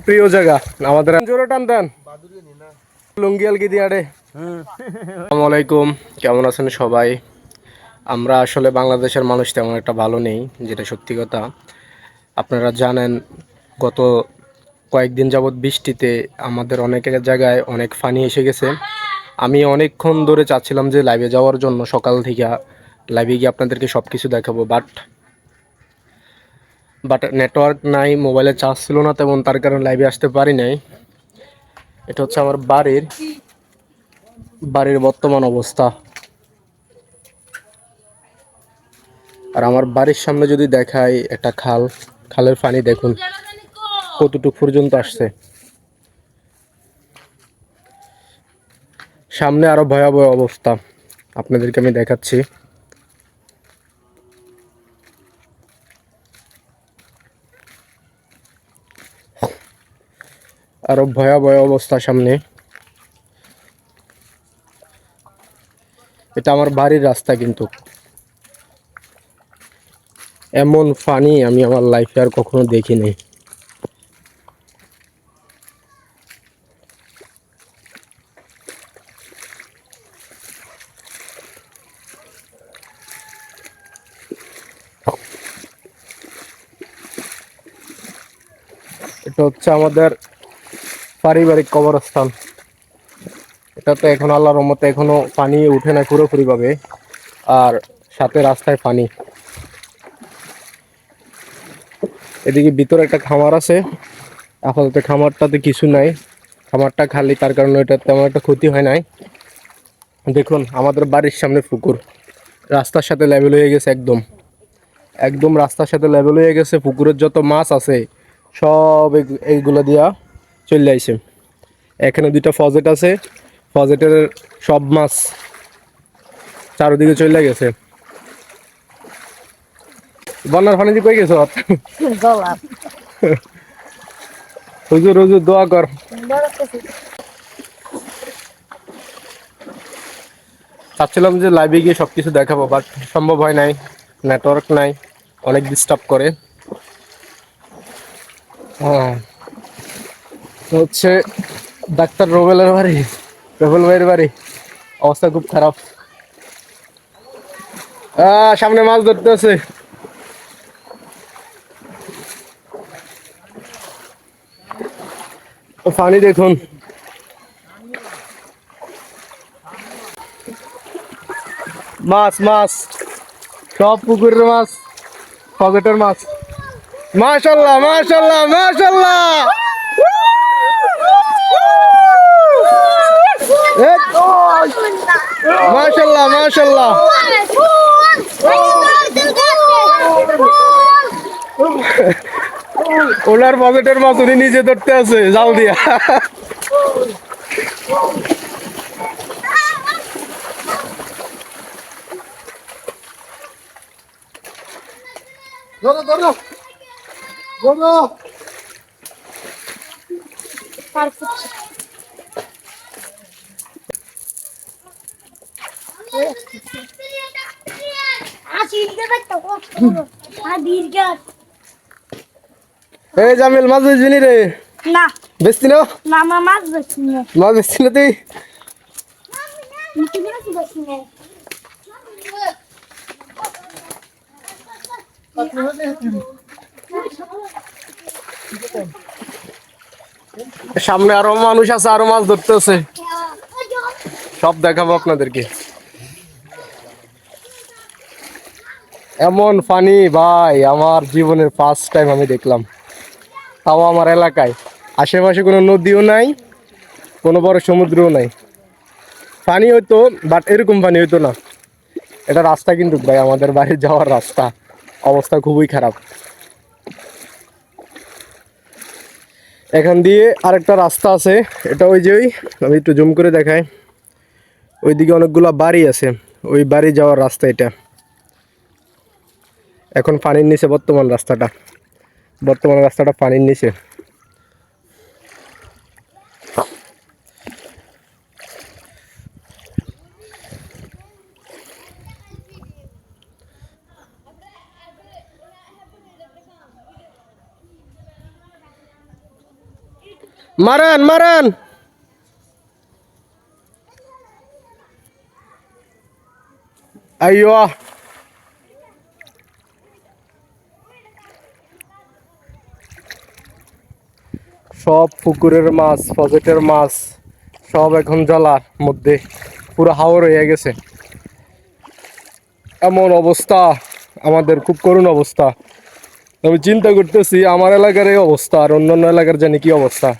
প্রিয় জায়গা আমাদের জোরে টান দেন লুঙ্গি আলগি দিয়াড়ে। আসসালামু আলাইকুম, কেমন আছেন সবাই? আমরা আসলে বাংলাদেশের মানুষ তেমন একটা ভালো নেই, যেটা সত্যি কথা। আপনারা জানেন গত কয়েকদিন যাবৎ বৃষ্টিতে আমাদের অনেক জায়গায় অনেক পানি এসে গেছে। আমি অনেকক্ষণ ধরে চাচ্ছিলাম যে লাইভে যাওয়ার জন্য, সকাল থেকে লাইভে গিয়ে আপনাদেরকে সব কিছু দেখাবো, বাট নেটওয়ার্ক নাই, মোবাইলে চার্জ ছিল না তেমন, তার কারণে লাইভে আসতে পারি নাই। এটা হচ্ছে আমার বাড়ির বর্তমান অবস্থা। আর আমার বাড়ির সামনে যদি দেখাই একটা খালের পানি দেখুন কতটুকু পর্যন্ত আসছে। সামনে আরো ভয়াবহ অবস্থা, আপনাদেরকে আমি দেখাচ্ছি। আরো ভয়াবহ অবস্থা সামনে। এটা আমার বাড়ির রাস্তা, কিন্তু এমন পানি আমি আমার লাইফে আর কখনো দেখিনি। এটা হচ্ছে আমাদের পারিবারিক কবরস্থান। এটাতে এখন আল্লাহর রহমতে এখনো পানি উঠে না পুরোপুরি ভাবে, আর সাথে রাস্তায় পানি। এদিকে ভিতরে একটা খামার আছে, আপাতত খামারটাতে কিছু নাই, খামারটা খালি, তার কারণে এটা তেমন একটা ক্ষতি হয় নাই। দেখুন আমাদের বাড়ির সামনে পুকুর, রাস্তার সাথে লেভেল হয়ে গেছে, একদম একদম রাস্তার সাথে লেভেল হয়ে গেছে। পুকুরের যত মাছ আছে সব এইগুলো দিয়া চলে আইছে। এখানে দুইটা ফজেট আছে, ফজেটের সব মাছ চারদিকে চলে গেছে। বন্যার পানি দিয়ে কই গেছ? হুজুর হুজুর দোয়া কর। চাচ্ছিলাম যে লাইভে গিয়ে সবকিছু দেখাবো, বাট সম্ভব হয় নাই, নেটওয়ার্ক নাই, অনেক ডিস্টার্ব করে। হ্যাঁ, হচ্ছে ডাক্তার রুবেল ভাইয়ের বাড়ি, অবস্থা খুব খারাপ। সামনে মাছ ধরতে আছে। পানি দেখুন, মাছ মাছ সব পুকুরের মাছ, পকেটের মাছ। মাশাল্লাহ মাশাল্লাহ মাশাল্লাহ, মাশাল্লাহ মাশাল্লাহ। ওনার পকেটের মাছ উনি নিজে ধরতে আছে জাল দিয়া। ধরো ধরো ধরো। এই জামিল মাছ বেচবি রে? না বেচতি না? না মাছ বেচছি না। মাছ বেচছি না তুই? সামনে আরো মানুষ আছে, আরো মাছ ধরতেছে, সব দেখাবো আপনাদেরকে। এমন পানি ভাই আমার জীবনের ফার্স্ট টাইম আমি দেখলাম, তাও আমার এলাকায়। আশেপাশে কোনো নদীও নাই, কোনো বড় সমুদ্রও নাই। পানি হইতো, বাট এরকম পানি হইতো না। এটা রাস্তা কিন্তু ভাই, আমাদের বাড়ি যাওয়ার রাস্তা, অবস্থা খুবই খারাপ। এখান দিয়ে আরেকটা রাস্তা আছে, এটা ওই যে আমি একটু জুম করে দেখাই, ওইদিকে অনেকগুলা বাড়ি আছে, ওই বাড়ি যাওয়ার রাস্তা এটা। এখন পানির নিচে বর্তমান রাস্তাটা পানির নিচে। মারেন মারেন। আইয়ো, সব পুকুরের মাছ, পকেটের মাছ সব এখন জলার মধ্যে পুরো হাওর হয়ে গেছে। এমন অবস্থা, আমাদের খুব করুণ অবস্থা। আমি চিন্তা করতেছি আমার এলাকার এই অবস্থা আর অন্যান্য এলাকার জানি কি অবস্থা,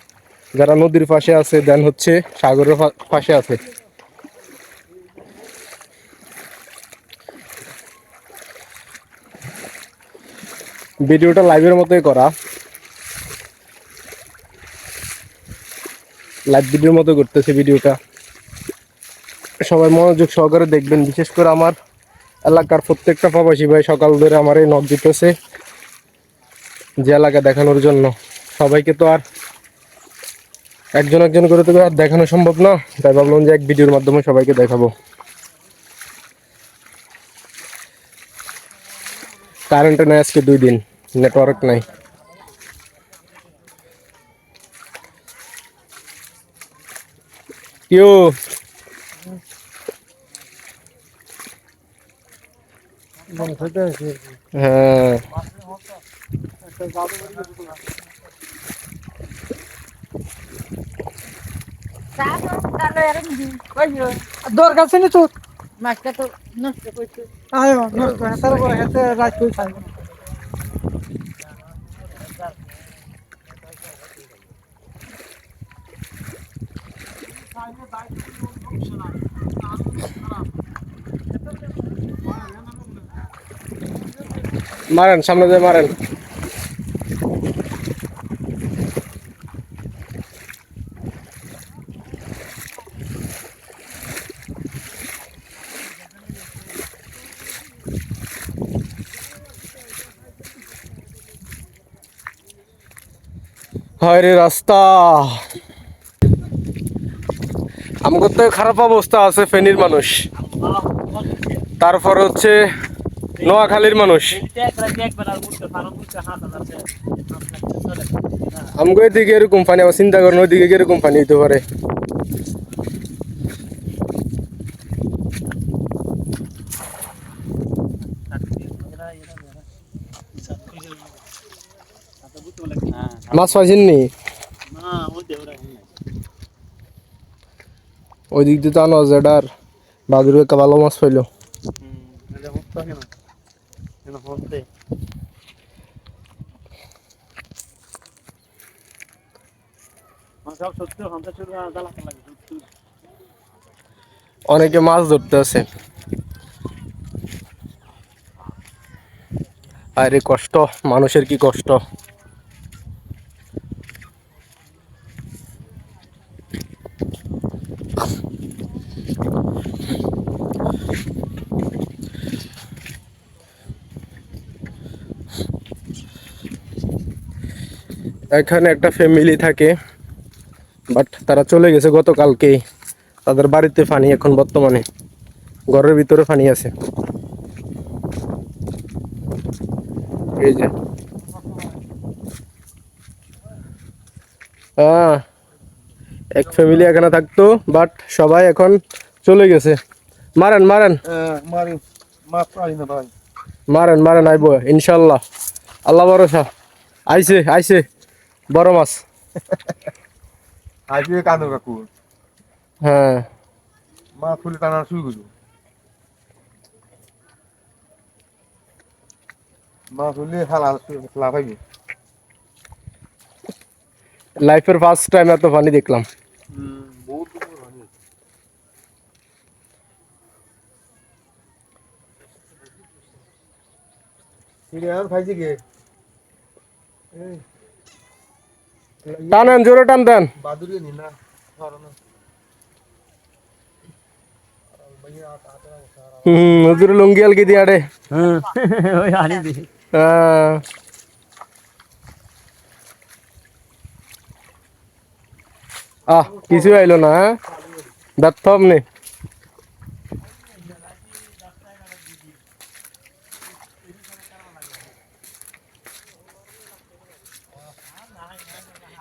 যারা নদীর পাশে আছে, দেন হচ্ছে সাগরের পাশে আছে। ভিডিওটা লাইভের মতোই করা, লাইভ ভিডিওর মতো করতেছে ভিডিওটা। সবাই মনোযোগ সহকারে দেখবেন, বিশেষ করে আমার এলাকার প্রত্যেকটা প্রবাসী ভাই সকাল ধরে আমার এই নখ দিতেছে যে এলাকা দেখানোর জন্য। সবাইকে তো আর একজন একজন করে তো আর দেখানো সম্ভব না, তাই ভাবলাম যে এক ভিডিওর মাধ্যমে সবাইকে দেখাবো। কারেন্ট নাই আজকে 2 দিন, নেটওয়ার্ক নাই। ইউ হ্যাঁ, দরকার ছিল তো মাছটা তো নষ্ট করছে। আয় নষ্ট তারপরে হাতে রাত করে খাই মারেন, সামনে দিয়ে মারেন। হয় রে রাস্তা, আমাদের তো খারাপ অবস্থা আছে ফেনীর মানুষ, তারপর হচ্ছে নোয়াখালীর মানুষ। আমাকে এদিকে এরকম পানি, আবার চিন্তা করেন ওইদিকে কিরকম পানি হইতে পারে। মাছ পাইছেননি? ওই দিক দিয়ে তো আনো যেটার বাদুর একটা ভালো মাছ পাইলো। অনেকে মাছ ধরতে আছে। আরে কষ্ট, মানুষের কি কষ্ট। এখানে একটা ফ্যামিলি থাকে, বাট তারা চলে গেছে গতকালকেই। তাদের বাড়িতে পানি এখন বর্তমানে, ঘরের ভিতরে পানি আছে। এই যে এক ফ্যামিলি এখানে থাকতো, বাট সবাই এখন চলে গেছে। মারেন মারেন মারি মাছ পাই না ভাই। মারেন মারেন, আইব ইনশাল্লাহ, আল্লাহ ভরসা। আইছে আইছে বড় মাছ। আইসি কান্দর কাকু হ্যাঁ, মাছ ফুলে টানা শুরু করলো। মাছ ফুলে খালা খালা পাইবে। লাইফের ফার্স্ট টাইম এত পানি দেখলাম। বহুত দূর পানি। সিরিয়াল খাইছে কে? টানেন, জোরে টান দেন। বাদুরিয়ে নি না সরানো। হুজুরে লুঙ্গি আলকি দিয়া রে। ওই আনি দি কিছু আইলো না, ব্যর্থ আপনি।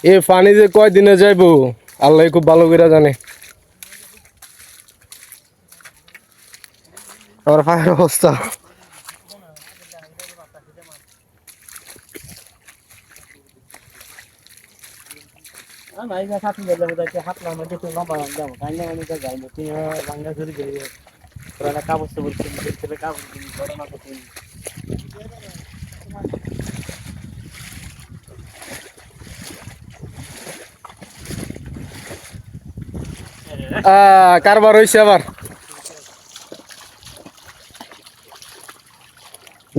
এ পানি যে কয় দিনে যাইবো আল্লাহ খুব ভালো করে জানে। আমার পায়ের অবস্থা ভাই না সাথে গেলে বোধহয় হাতলা মধ্যে তো লম্বা যাবো তাই না আমি তো যাইবো তুই বাংলা ধরে যাই তোরা কাগজ তো বলছিস ছেলে কাগজ দিন বড় না তো তুই কারবার হয়েছে আবার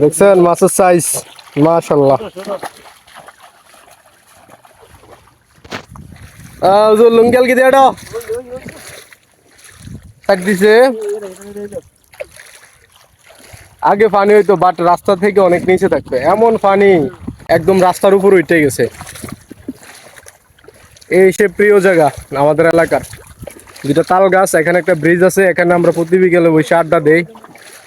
দেখছেন মাছের সাইজ মাশাল্লাহ। লুঙ্গেল কি দেড় দিছে আগে পানি হইতো বাট রাস্তা থেকে অনেক নিচে থাকবে এমন পানি একদম রাস্তার উপর উঠে গেছে। এই সে প্রিয় জায়গা আমাদের এলাকার দুটা তাল গাছ, এখানে একটা ব্রিজ আছে, এখানে আমরা প্রতি বিকেলে বসে আড্ডা দেই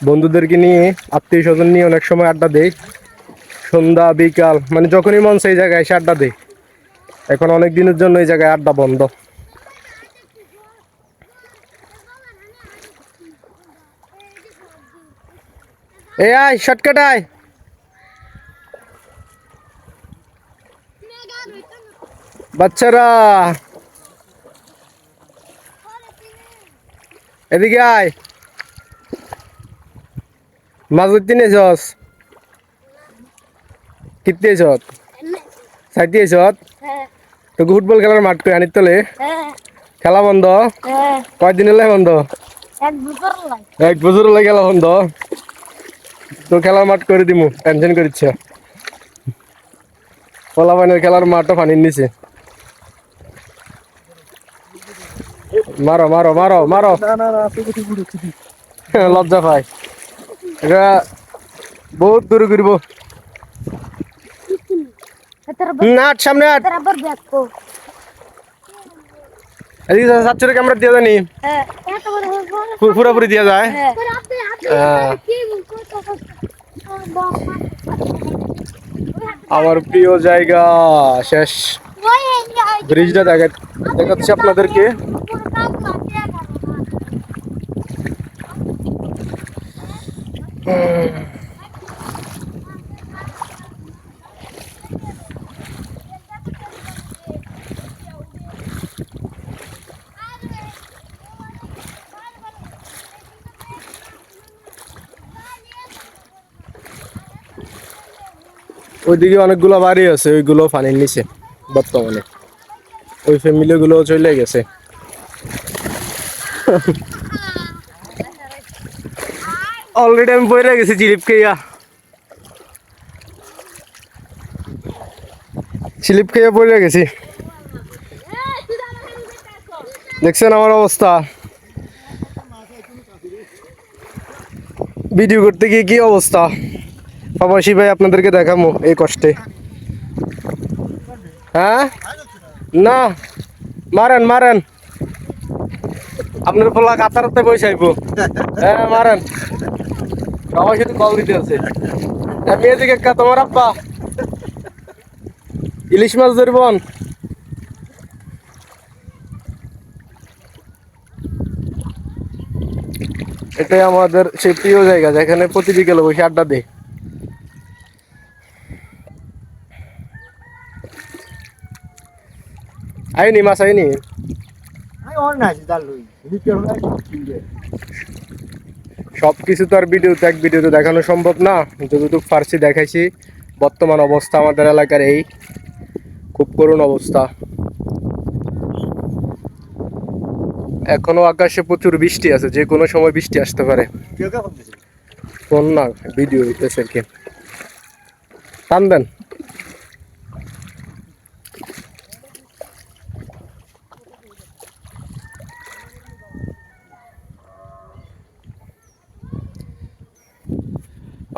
বন্ধুদেরকে নিয়ে, আত্মীয় স্বজন নিয়ে অনেক সময় আড্ডা দেই সন্ধ্যা বিকাল, মানে যখনই মন সেই জায়গায় এসে আড্ডা দেই। এখন অনেক দিনের জন্য এই জায়গায় আড্ডা বন্ধ। এই আয় শর্টকাট আয়, বাচ্চারা এদিকে আয়। মাছ ধরতে নিয়েছস? কিনতে এসত সাইতে এসত তো ফুটবল খেলার মাঠ করে আনিত তলে খেলা বন্ধ কয়দিন এলে বন্ধ? 1 বছর হলে খেলা বন্ধ। তো খেলার মাঠ করে দিমু, টেনশন করিচ্ছ। কলা পানের খেলার মাঠও পানির নিচে। মারো মারো মারো মারো, লজ্জা পায় এটা বহুত দূরে ঘুরব। নাট সামনে আট, এদিকে সাতশো ক্যামেরা দিয়ে জানি পুরোপুরি দিয়ে যায়। আমার প্রিয় জায়গা শেষ, ব্রিজটা দেখাচ্ছি আপনাদেরকে। ওইদিকে অনেকগুলো বাড়ি আছে, ওইগুলো পানির নিচে বর্তমানে, ওই ফ্যামিলি গুলো চলে গেছে। অলরেডি আমি বইরে গেছি জিলিপ খেয়া, স্লিপ খেয়ে পড়ে গেছি। দেখছেন আমার অবস্থা, ভিডিও করতে গিয়ে কি অবস্থা। প্রবাসী ভাই আপনাদেরকে দেখাবো এই কষ্টে। হ্যাঁ না মারেন মারেন, আপনার পোলা কাতারাতে পয়সা আইব। হ্যাঁ মারেন, সবাই শুধু কল দিতে আছে। মেয়ে দিকে তোমার আব্বা ইলিশ মাছ ধরবন। এটাই আমাদের সেই প্রিয় জায়গা যেখানে প্রতি বিকেলে বসে আড্ডা দেয়। আইনি মাছ আইনি, সবকিছু তো আর ভিডিওতে এক ভিডিওতে দেখানো সম্ভব না, যতটুকু পারছি দেখাইছি। বর্তমান অবস্থা আমাদের এলাকার এই খুব করুণ অবস্থা। এখনো আকাশে প্রচুর বৃষ্টি আছে, যে কোনো সময় বৃষ্টি আসতে পারে। কোন না ভিডিও হইতেছে কি টান দেন।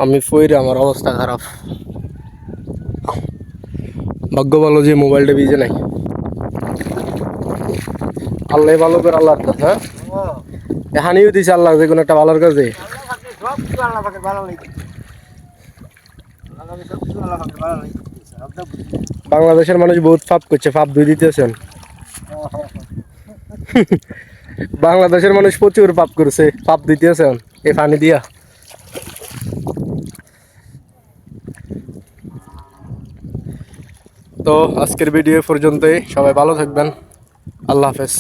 আমি ফইরে আমার অবস্থা খারাপ। ভাগ্য ভালো যে মোবাইলটা ভিজে নাই। আল্লাহ ভালো করে আল্লাহর কাছে। হ্যাঁ হানিও দিছে আল্লাহ যে কোনো একটা ভালোর কাছে। বাংলাদেশের মানুষ বহুত পাপ করছে, পাপ দুই দিতেছেন। বাংলাদেশের মানুষ প্রচুর পাপ করছে, পাপ দিতেছেন এই পানি দিয়া। তো আজকের ভিডিও পর্যন্তই, সবাই ভালো থাকবেন, আল্লাহ হাফেজ।